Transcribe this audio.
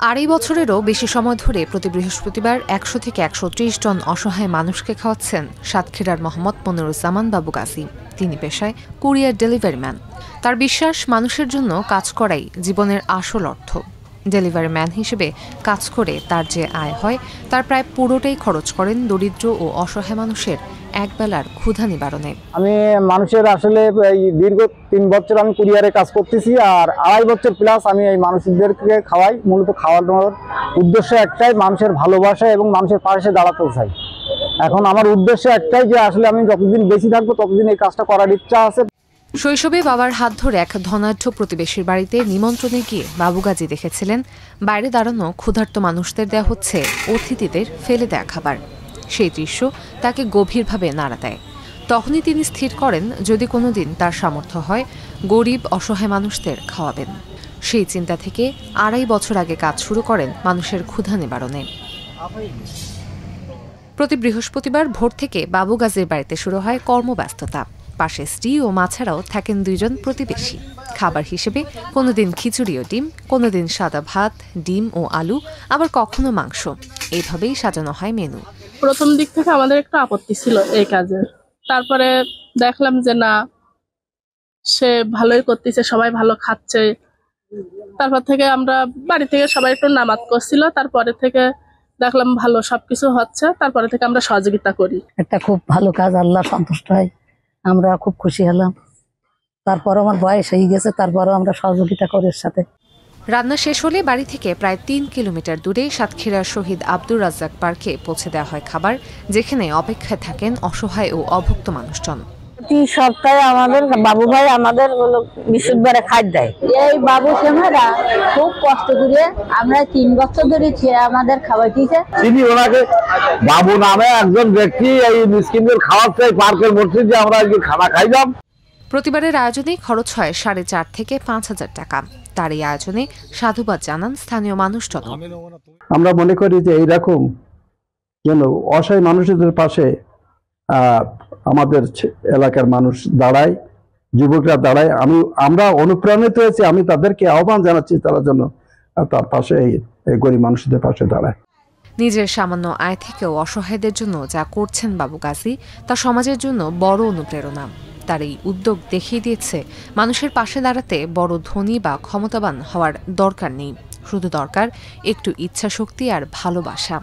আড়াই বছরেরও বেশি সময় ধরে প্রতি বৃহস্পতিবার ১০০ থেকে ১৩০ টন অসহায় মানুষকে খাওয়াচ্ছেন সাতক্ষীরার মোহাম্মদ মনিরুজ্জামান বাবু গাজী। তিনি পেশায় কুরিয়ার ডেলিভারি ম্যান। তার বিশ্বাস, মানুষের জন্য কাজ করাই জীবনের আসল অর্থ। ডেলিভারি ম্যান হিসেবে কাজ করে তার যে আয় হয় তার প্রায় পুরোটাই খরচ করেন দরিদ্র ও অসহায় মানুষের একবেলার ক্ষুধা নিবারণে। আমি মানুষের আসলে এই দীর্ঘ ৩ বছর আমি কুরিয়ারে কাজ করতেছি, আর আড়াই বছর প্লাস আমি এই মানুষদেরকে খাওয়াই। মূলত খাওয়ানোর উদ্দেশ্য একটাই, মানুষের ভালোবাসা এবং মানুষের পাশে দাঁড়াতে চাই। এখন আমার উদ্দেশ্য একটাই যে আসলে আমি যতদিন বেঁচে থাকবো ততদিন এই কাজটা করার ইচ্ছা আছে। শৈশবে বাবার হাত ধরে এক ধনাঢ্য প্রতিবেশীর বাড়িতে নিমন্ত্রণে গিয়ে বাবু গাজী দেখেছিলেন বাইরে দাঁড়ানো ক্ষুধার্ত মানুষদের দেয়া হচ্ছে অতিথিদের ফেলে দেয়া খাবার। সেই দৃশ্য তাকে গভীরভাবে নাড়া দেয়। তখনই তিনি স্থির করেন, যদি কোনোদিন তার সামর্থ্য হয় গরিব অসহায় মানুষদের খাওয়াবেন। সেই চিন্তা থেকে আড়াই বছর আগে কাজ শুরু করেন মানুষের ক্ষুধা নিবারণে। প্রতি বৃহস্পতিবার ভোর থেকে বাবু গাজীর বাড়িতে শুরু হয় কর্মব্যস্ততা। পাশে স্ত্রী ও মা ছাড়াও থাকেন ২ জন প্রতিবেশী। খাবার হিসেবে কোনোদিন খিচুড়ি ও ডিম, কোনোদিন সাদা ভাত, ডিম ও আলু, আবার কখনো মাংস। এইভাবেই সাজানো হয় মেনু। প্রথম দিক থেকে আমাদের একটু আপত্তি ছিল এই কাজে, তারপরে দেখলাম যে না, সে ভালোই করতেছে, সবাই ভালো খাচ্ছে। তারপর থেকে আমরা বাড়ি থেকে সবাই একটু নামাজ করছিল, তারপরে থেকে দেখলাম ভালো সবকিছু হচ্ছে, তারপরে থেকে আমরা সহযোগিতা করি। একটা খুব ভালো কাজ, আল্লাহ সন্তুষ্ট হয়, আমরা খুব খুশি হলাম। তারপর আমার বয়স হয়ে গেছে, তারপরও আমরা সহযোগিতা করি এর সাথে। রান্না শেষ হলে বাড়ি থেকে প্রায় ৩ কিলোমিটার দূরে সাতক্ষীরার শহীদ আব্দুর রাজ্জাক পার্কে পৌঁছে দেওয়া হয় খাবার, যেখানে অপেক্ষায় থাকেন অসহায় ও অভুক্ত মানুষজন। প্রতি সপ্তাহে আমাদের বাবু ভাই আমাদের বিশুদ্ধবারে খাদ্য দেয়। এই বাবু সেমারা খুব কষ্ট করে আমরা ৩ বছর ধরে আমাদের খাওয়াইতেছে। তিনি ওনাকে বাবু নামে একজন ব্যক্তি এই মিসকিনদের খাওয়াচ্ছে পার্কের মসজিদে, আমরা আজকে খানা খাইলাম। প্রতিবারের আয়োজনে খরচ হয় ৪.৫ থেকে ৫,০০০ টাকা। তার এই আয়োজনে সাধুবাদ জানান স্থানীয় মানুষজন। আমরা মনে করি যে এইরকম যেন অসহায় মানুষদের পাশে আমাদের এলাকার মানুষ দাঁড়ায়, যুবকরা দাঁড়ায়। আমরা অনুপ্রাণিত হয়েছি, আমি তাদেরকে আহ্বান জানাচ্ছি তারা যেন তার পাশে এই গরিব মানুষদের পাশে দাঁড়ায়। নিজের সামান্য আয় থেকেও অসহায়দের জন্য যা করছেন বাবু গাজী তা সমাজের জন্য বড় অনুপ্রেরণা। তার এই উদ্যোগ দেখিয়ে দিয়েছে, মানুষের পাশে দাঁড়াতে বড় ধনী বা ক্ষমতাবান হওয়ার দরকার নেই, শুধু দরকার একটু ইচ্ছাশক্তি আর ভালোবাসা।